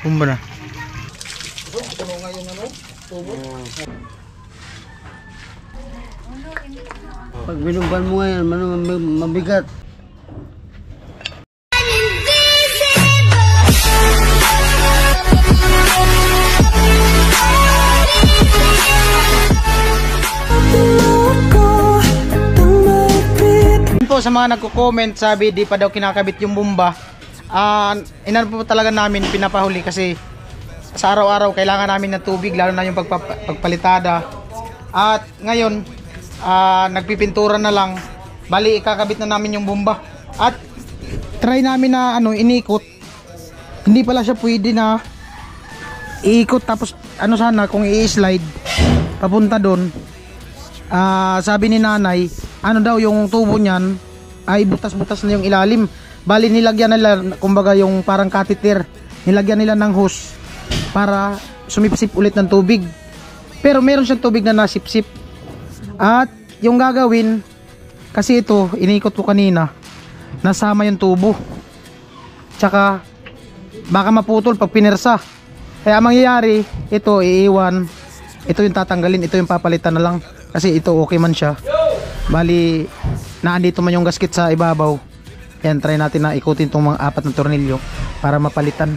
Kumba na. Puno nga yung ano, tubo. Pag binumban mo ngayon, mabigat. Po sa mga nagko-comment, sabi di pa daw kinakabit yung bomba. Inano po talaga namin, pinapahuli kasi sa araw-araw kailangan namin ng tubig, lalo na yung pagpalitada. At ngayon nagpipintura na lang, bali ikakabit na namin yung bomba. At try namin na inikot, hindi pala siya pwede na iikot, tapos sana kung i-slide papunta doon. Sabi ni nanay, daw yung tubo niyan ay butas-butas na yung ilalim. Bali nilagyan nila, kumbaga yung parang catheter, nilagyan nila ng hose para sumipsip ulit ng tubig. Pero meron siyang tubig na nasipsip. At yung gagawin, kasi ito inikot ko kanina, nasama yung tubo, tsaka baka maputol pag pinersa. Kaya ang mangyayari, ito iiwan, ito yung tatanggalin, ito yung papalitan na lang, kasi ito okay man siya. Bali naandito man yung gasket sa ibabaw. Yan, try natin na ikutin itong mga 4 na tornilyo para mapalitan.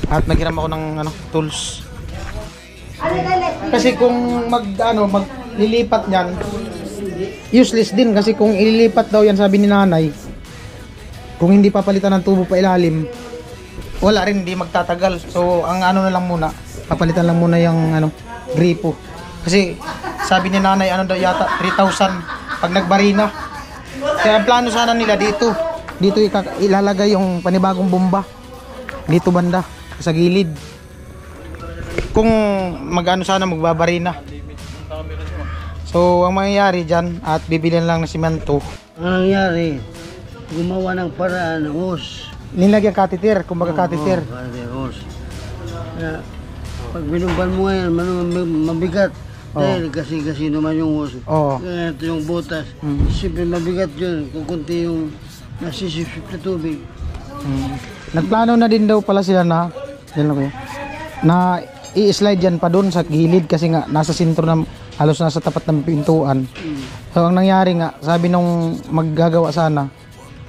At naghiram ako ng tools. Kasi kung maglilipat yan, useless din, kasi kung ililipat daw yan, sabi ni nanay, kung hindi papalitan ng tubo pa ilalim, wala rin, hindi magtatagal. So ang na lang muna, papalitan lang muna yung gripo. Kasi sabi ni nanay daw yata 3,000 pag nagbarina. Kaya ang plano sana nila dito ilalagay yung panibagong bomba dito banda sa gilid. Kung sana magbabarina. So ang mangyayari dyan, at bibilin lang ng simento. Ang nangyari, gumawa ng paraan ng hose. Nilagyan catheter, kumbaga catheter. Hose. Pag binumban mo ngayon, mabigat. Dahil kasi naman yung hose. Kaya ito yung butas. Siyempre mabigat yun kung kunti yung nasisipsip na tubig. Nagplano na din daw pala sila na i-slide yan pa doon sa gilid, kasi nga nasa sentro na, halos nasa tapat ng pintuan. So ang nangyari nga, sabi nung maggagawa sana,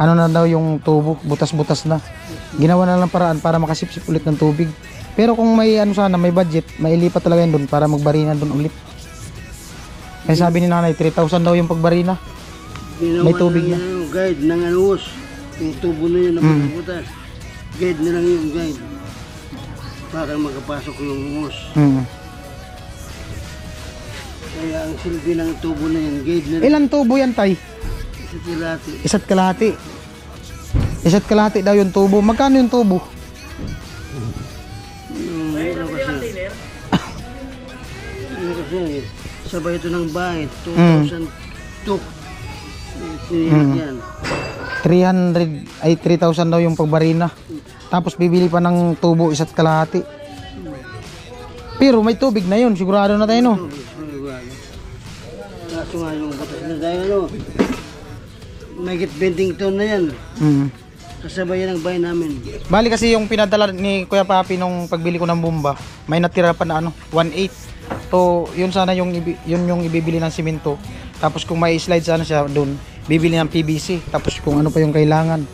na daw yung tubo, butas-butas na. Ginawa na lang paraan para makasipsip ulit ng tubig. Pero kung may sana, may budget, mailipat talaga yun doon para magbarina doon ulit. Kaya sabi ni nanay, 3,000 daw yung pagbarina. May tubig na. Guide ng hose. Yung tubo na yun na butas. Guide na lang yung guide. Para makapasok yung hose. Kaya ang silbi ng tubo na yun, guide na lang. Ilang tubo yan, tay? Isa't kalahati. Isa't kalahati daw yung tubo. Magkano yung tubo? Kasi sabay ito ng bahay, 2,002. Yan. 3,000 daw yung pagbarina. Tapos bibili pa ng tubo, isa't kalahati. Pero may tubig na yun, sigurado na tayo, no? Kaso nga yung butas na tayo, may 20 ton na yan. Kasabay yan ang bahay namin. Bali kasi yung pinadala ni Kuya Papi nung pagbili ko ng bomba, may natira pa na 1/8. So yun sana yung ibibili ng simento. Tapos kung may slide sana siya doon, bibili ng PVC. Tapos kung ano pa yung kailangan.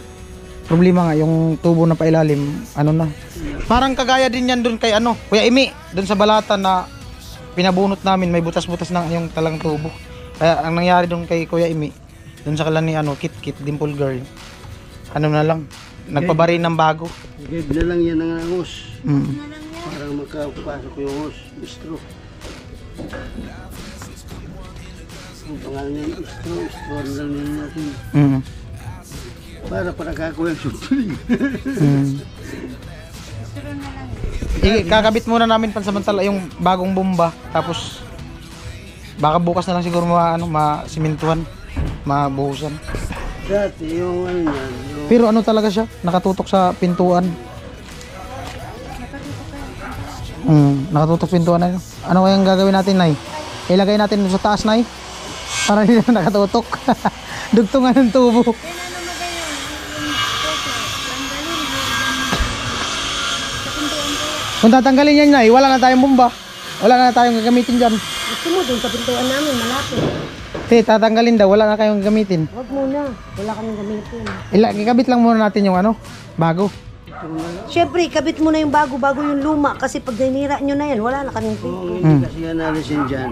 Problema nga yung tubo na pailalim, na. Parang kagaya din yan doon kay Kuya Imi, doon sa balata na pinabunot namin, may butas-butas na yung talang tubo. Kaya ang nangyari doon kay Kuya Imi, doon sa kalan ni Kit Dimple Girl, na lang, nagpabarin ng bago. Guide na lang yan ng hose. Para makapasok yung hose, straw. Ang pangalan niya straw lang nila natin. Para nakakuha yung supling. Kakabit muna namin pansamantala yung bagong bomba, tapos baka bukas na lang siguro masimentuhan, mabuhusan. Dati yung yan. Pero talaga siya, nakatutok sa pintuan. Nakatutok sa pintuan na yun. Ano kayang gagawin natin, Nay? Ilagay natin sa taas, Nay, para hindi na nakatutok. Dugtungan ng tubo. Kung tatanggalin yan na, wala na tayong bomba. Wala na tayong gagamitin dyan. Gusto mo dun sa pintuan namin, malapit. Te, tatanggalin daw, wala na kayong gamitin. Huwag muna, wala kaming gamitin. Ikabit lang muna natin yung ano, bago. Siyempre, kabit mo na yung bago yung luma. Kasi pag nainira nyo na yan, wala na kaming Oo, pinto. hindi kasi yan alisin dyan.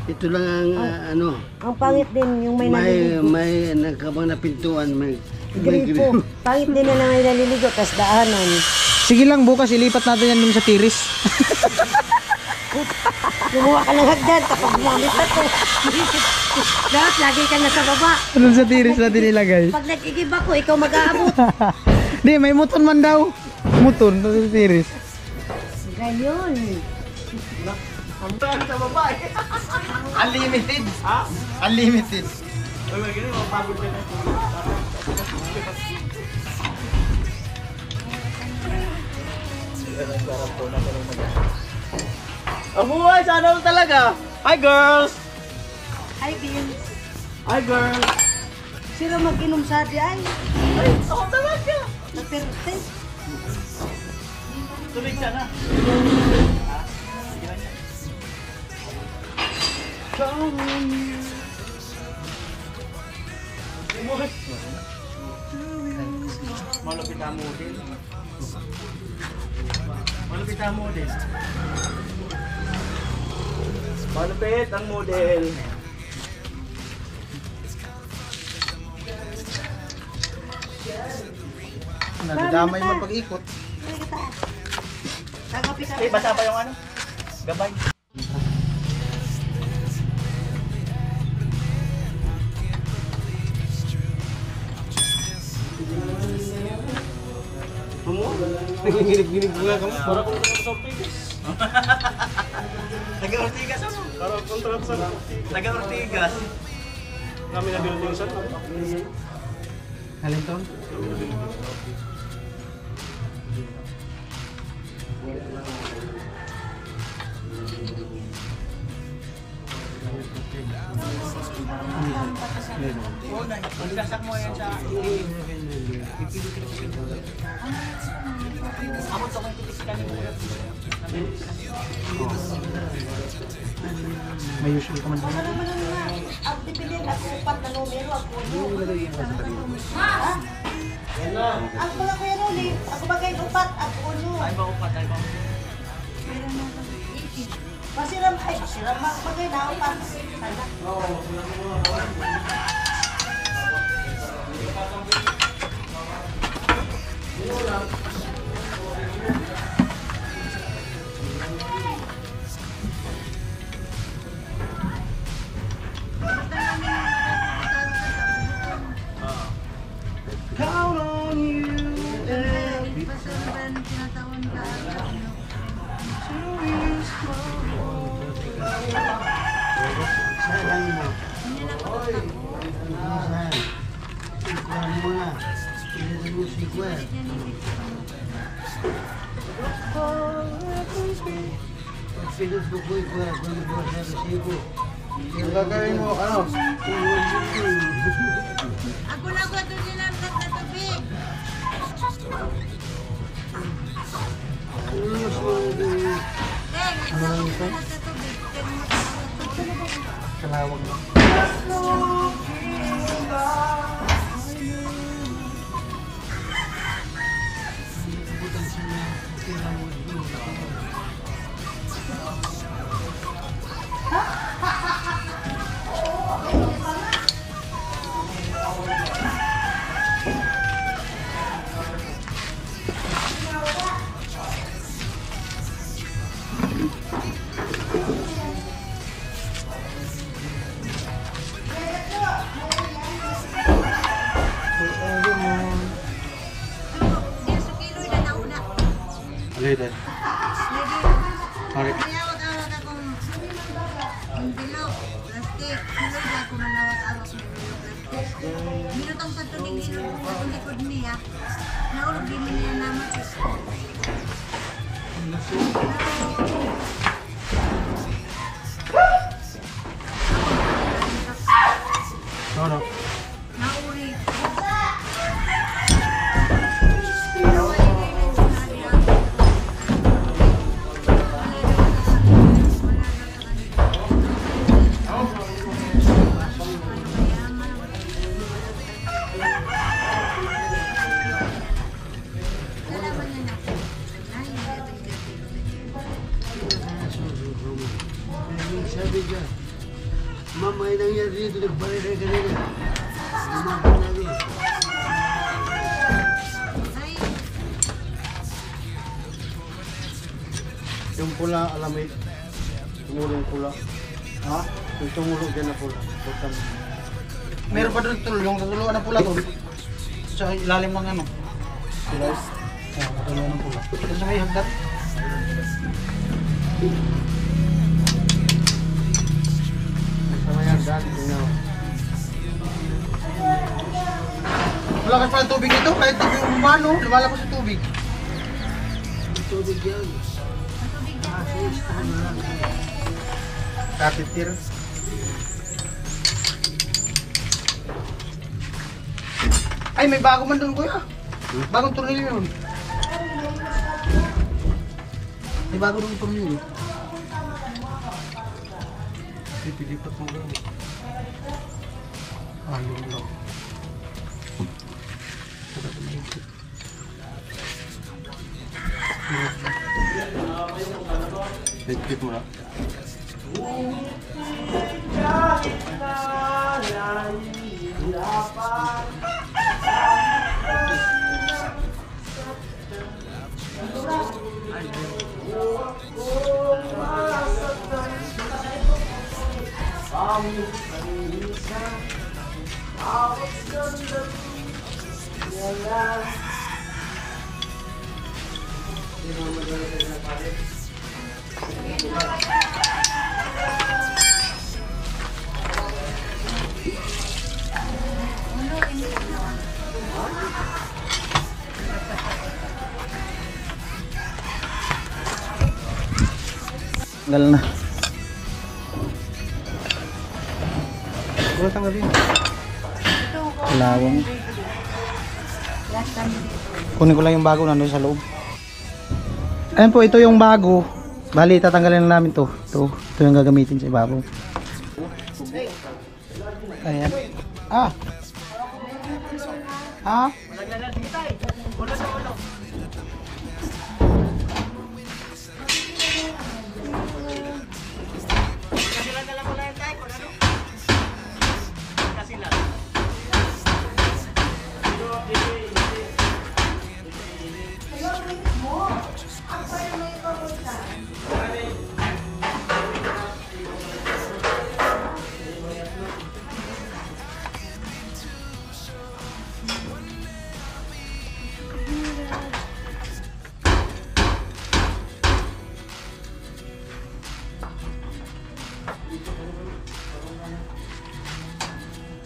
Ito lang ang ano, Ang pangit din yung may naliligo. may nagkabang na pintuan, may Gripo. Pangit din na lang may naliligo, tas daanan. Sige lang, bukas ilipat natin yan dun sa tiris. Kumuha ka ng hagdan kapag gumamit na to. Dapat lagi ka nasa baba. Dun sa tiris natin ilagay. Pag nag-igib ako, ikaw mag-aabot. Di, may muton man daw. Muton, dun sa tiris. Gayon. Unlimited. Unlimited. Abuhay, sana talaga. Hi girls! Hi, Kim. Hi girls! Sino mag-inom sa di ay? Ay, ako talaga! Naperte. Tulig siya na. Malapit ang model. Malapit ang model. Malapit ang model. Nadadamay mo pag-ikot. Tagapi ka. Eh, basa pa yung ano? Gabay. Nanginginig-ginig nga kami. Para kung sa Ortigas. Taga-Ortigas ano? Para kontrat sa Taga-Ortigas. Kami na building sa Alin to? Pagdasak mo yan sa ako to kung titisikan mo. May usual ka man. Ano naman ang nga? Ang dipilin at upat na numero, ang puno. Ha? Ang mga kuya Rolly, ako ba kayo upat at puno? Ay ba upat, ay ba? Masiram, ay masiram, magay na upat. Sana. Count on you every Salang mo. Ikuhan mo na. Ilagay mo si Kuya. Pagpilit ko po Kuya, kung ano sa resibo. Yung gagawin mo, ano? Ako na ko doon nila ang tubig. Kalawag mo. Later. Okay. Minutang sa tunig nilo sa likod niya. Naulog din niya naman. No, no. Nauli. nangyari dito, nagbalita kanina. Lumapit namin. Yung pula, alamay. Tumulong pula. Ha? Yung tumulong dyan na pula. Bukan. Meron pa doon tulong, tutulungan ng pula doon. Sa ilalim ng ano. Sila? Oh, tutulungan ng pula. Ito sa may hagdan. Sama yan, daan. Tingnan. Wala ka pala tubig dito, kahit tubig umano, lumalabas sa tubig. Tubig yan. Katitir. Ay, may bago man doon, kuya. Bagong tornilyo yun. May bago doon tornilyo. Pipilipat mo lang. Ah, yun lang. Pipilip mo lang. Tanggal na. Wala tanggalin. Lawang. Kunin ko lang yung bago nandun sa loob. Ayan po, ito yung bago. Bali, tatanggalin na namin to. Ito yung gagamitin sa ibabaw. Ayan. Ah. Ah.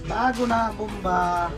Bago na bomba.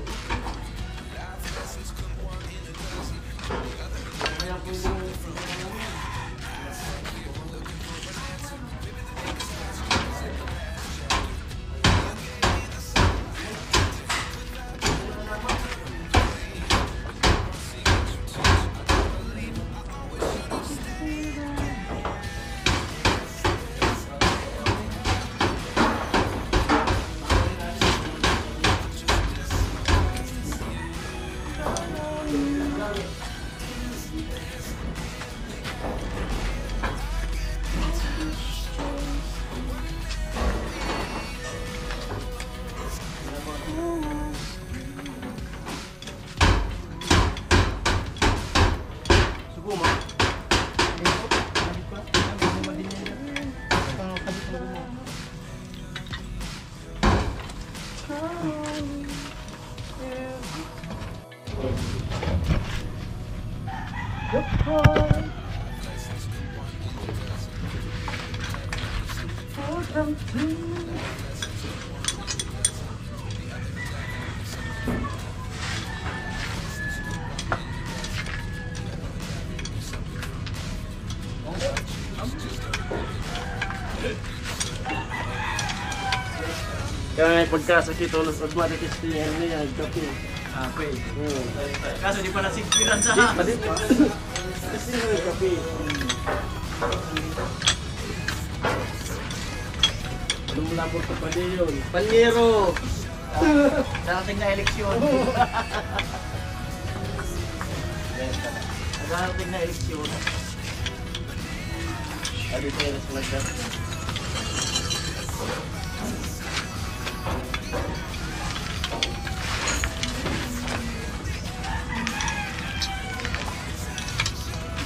Kaya pagkasakit ulos at matikistihan niya, kape. Kape. Kaso di pa nasigpiran sa Pwede pa. Kasi yung kape. Lumulabot ka pa din yun. Panyero. Darating na eleksyon. Darating na eleksyon. Adi tayo na sila.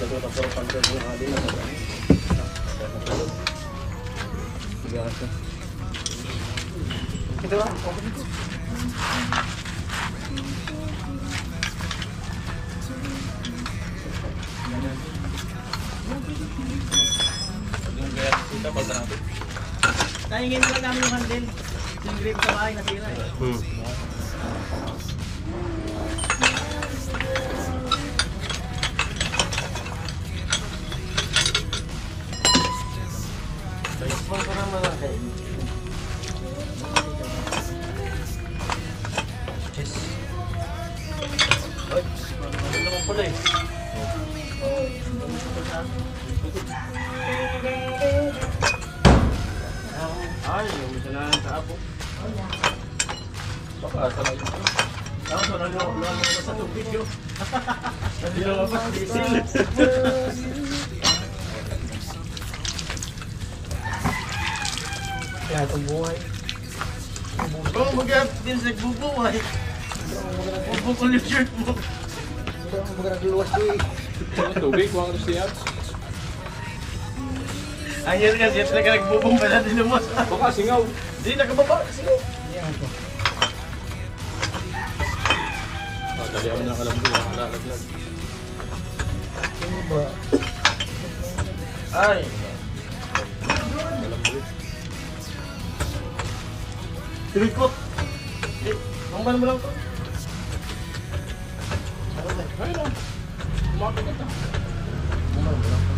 Ito lang. Tahingin lang namin yung handle. Yung grip sa bahay nasira eh. Ay, yung isa na sa apo. Baka talaga. Tapos wala mo sa tubig yun. Hindi lang mabas diesel. Kaya itong buhay. Oo, mag-up din sa nagbubuhay. Bubukol yung shirt mo. Ito ang mga nagluwas ko eh. Tubig, huwag ka siya. Ayan kasi ito talaga nagbubong pa natin lumos. Baka singaw. Hindi, nakababa. Sige. Dali ako ng alam ko. Lalaglag. Ano ba? Ay. Tulikot. Tunggal mo lang to.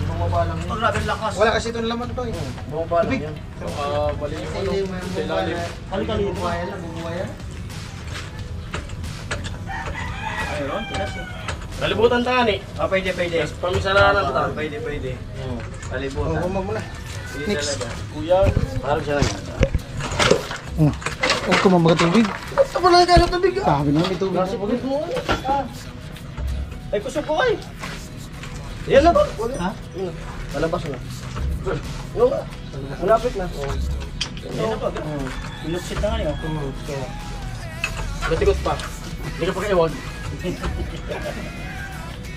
Bumaba lang Ito grabe ang lakas. Wala kasi itong laman to eh. Bumaba lang yan. Bali yung ano. Hindi, may Sa ilalim. Kali-kali. bubuhayan lang, bubuhayan. Ayun, tinas eh. Kalibutan ta ni. Ah, pwede. Pamisalanan ta. Pwede. Oh, Kalibutan. humag mo na. Pwede Next. talaga. Kuya. Parang siya lang. Oh. Huwag ko mga tubig. Ito pa lang tayo tubig. Sabi na may tubig. Nasa pagkat mo. Ay, kusog ko ay. Yan na ba? Ha? Malabas na. No nga. Malapit na. Yan na ba? Iluksit na nga niyo. Batikot pa. Hindi ka pa kaiwag.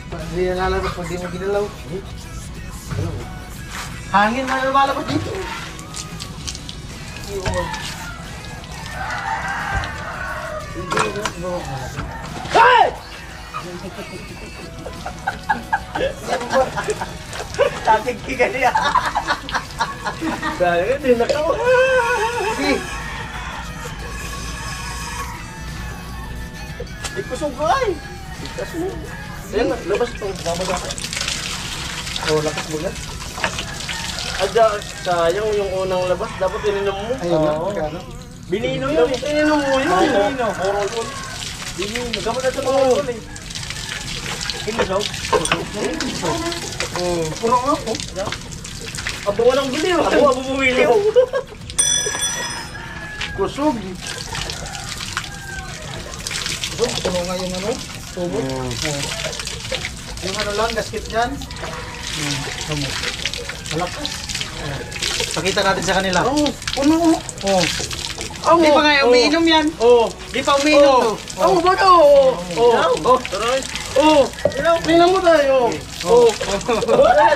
Hindi na lalabas pag di mo ginalaw. Hangin na lumalabas dito. Hey! Takig ka niya. Dahil hindi na ka. Sige. Ikusog ko ay. Ikas mo. Ayan na, labas ito. Bababa ka. Oh, lakas mo na. Adya, sayang yung unang labas. Dapat ininom mo. Ayun na. Oo. Magkano? Binino yun eh. Ininom mo yun. Binino. Puro yun. Binino. Gamot na ito mga yun eh. Kinisaw. Puro nga po. Abo ka nang bili. Abo bumili. Kusog. Kusog, puno nga yung ano. Tubo. Oh. Yung ano lang, gasket dyan. Malakas. Pakita natin sa kanila. Puno. Oh. Di pa nga umiinom yan. Oo. Di pa umiinom to. Oo, ba't oo? Oo. Taray. Oo. Tingnan mo tayo. Oo.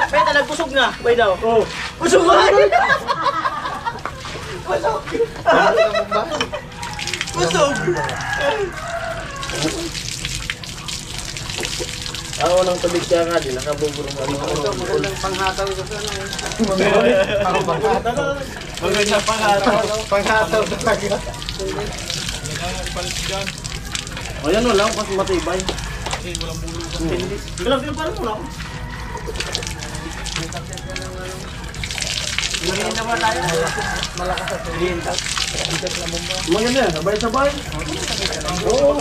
Pwede, nagpusog na. Pwede daw. Oo. Pusog ka! Pusog! Pusog! Ako nang tabig siya nga din, nakabugurong ano. Ito, magandang panghataw sa sana. Magandang pangaraw. Panghataw talaga. Ayan wala ako kasi matibay. Walang bulong. Hindi. Bilang parang muna ako. Maganda ba tayo? Malakas at Maganda. Maganda yan, sabay-sabay. Oo.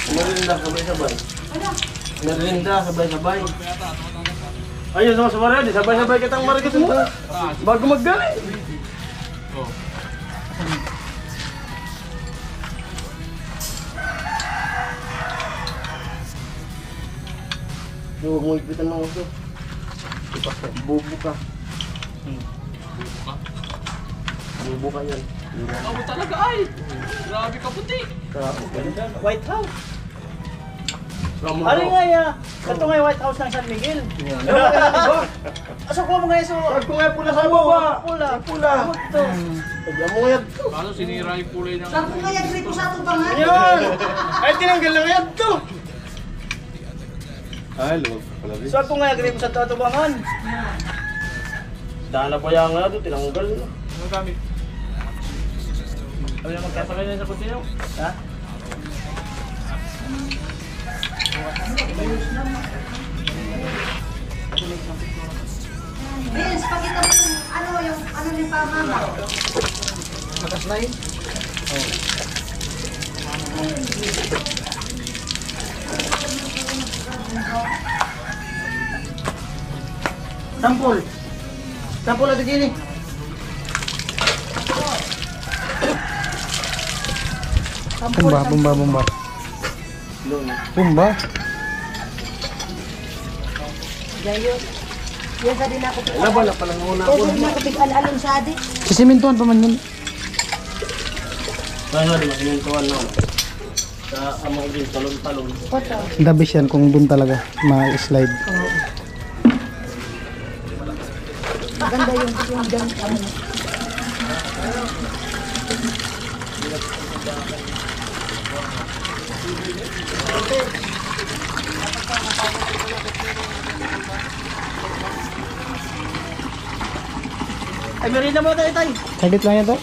Maganda, sabay-sabay. Maganda, sabay-sabay. Ayun, sama-sama rin. Sabay-sabay kitang marikit mo. Bago maggali. Huwag mo ipitan ng uso. Bubo ka. Bubo ka yan. Ako talaga ay. Grabe ka puti. White House. Ano nga ya? Ito nga yung White House ng San Miguel. Asa ko mo nga iso? Ako nga pula sa mo. Pula. Pula. Ito. Pagyan mo yan. Saan ko kaya grito sa tubangan? Yan! Ay, tinanggal lang yan to! Ay, luwag pala rin. Saan ko nga agree mo sa tatubangan? Dahil na pa yan nga doon, tinanggal na. Ano gamit? Ano na magkasakay na sa kutino? Ha? Vince, pakita mo yung ano ni Pamama. Matas na yun. Sampul. Sampul at gini. Bumba, bumba, bumba. Bumba. Gayon. Yan sa din ako. Laban na palang una. Yan sa din ako tig-alalon sa adi. Sisimintuan pa man yun. Kaya di masimintuan na. Sa amang din, talon-talon. Koto. Dabis yan kung dun talaga ma-slide. Maganda yung dyan. Ay, merenda mo tayo tayo. Saglit lang yan to.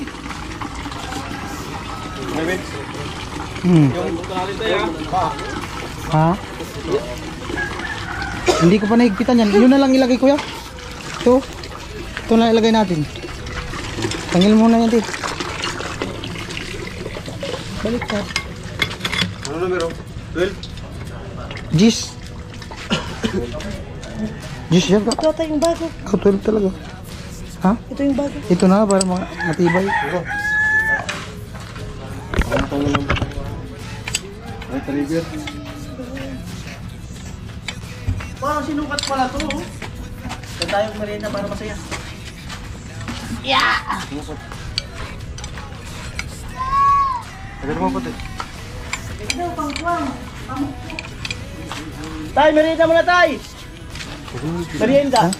Maybe. Yung tunalit tayo. Ha? Hindi ko pa nahigpitan yan. Yun na lang ilagay kuya. Ito. Ito na ilagay natin. Tanggal muna yan dito. Balik ka. Ano numero? 12? Gis. Gis yan ka. Ito tayo yung bago. Oh, 12 talaga. Ha? Ito yung bago. Ito na para matibay. Ay, trigger. Parang sinukat pala to. Oh. Kaya tayong merenda para masaya. Agad mo puti. Ito, pangkuang. Tay, merienda muna tay. Merienda.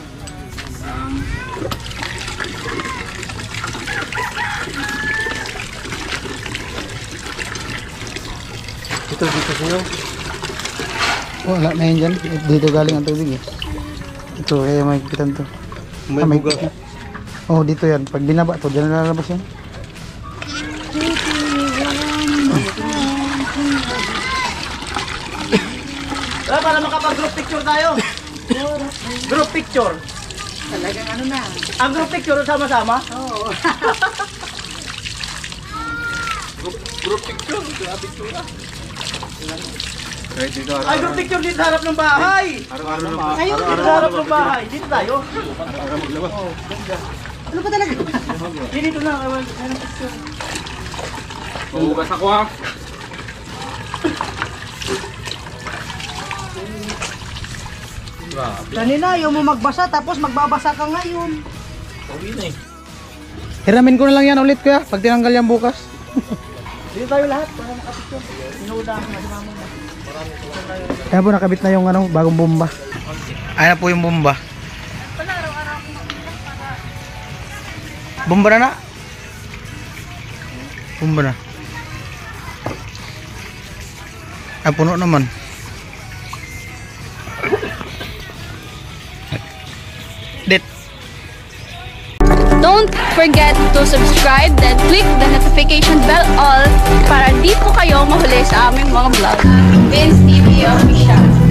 Dito sa'yo. Wala na yan dyan. Dito galing ang tubig eh. Ito, kaya may kitan to. May buga. Oh, dito yan. Pag binaba to, dyan na lalabas yan. Para makapag-group picture tayo. Group picture. Talagang ano na. Ang group picture sama-sama? Oo. Group picture. Picture na. Right dito. Ay, group picture dito sa harap ng bahay. Araw-araw na. Ayun, Dito sa harap ng bahay. Dito tayo. Araw maglabas. ano ba talaga? Dito na. Ano picture? Hugas ako ha. Kanina, yung mo magbasa tapos magbabasa ka ngayon. Hiramin ko na lang yan ulit kuya. Pag tinanggal yan bukas. Dito tayo lahat para makapicture. Inuuda ako na si mama mo. Kaya po nakabit na yung ano, bagong bomba. Ayan na po yung bomba. Bomba na na. Bomba na. Ay, puno naman. Dit. Don't forget to subscribe then click the notification bell all para di po kayo mahuli sa aming mga vlog. Vince TV Official.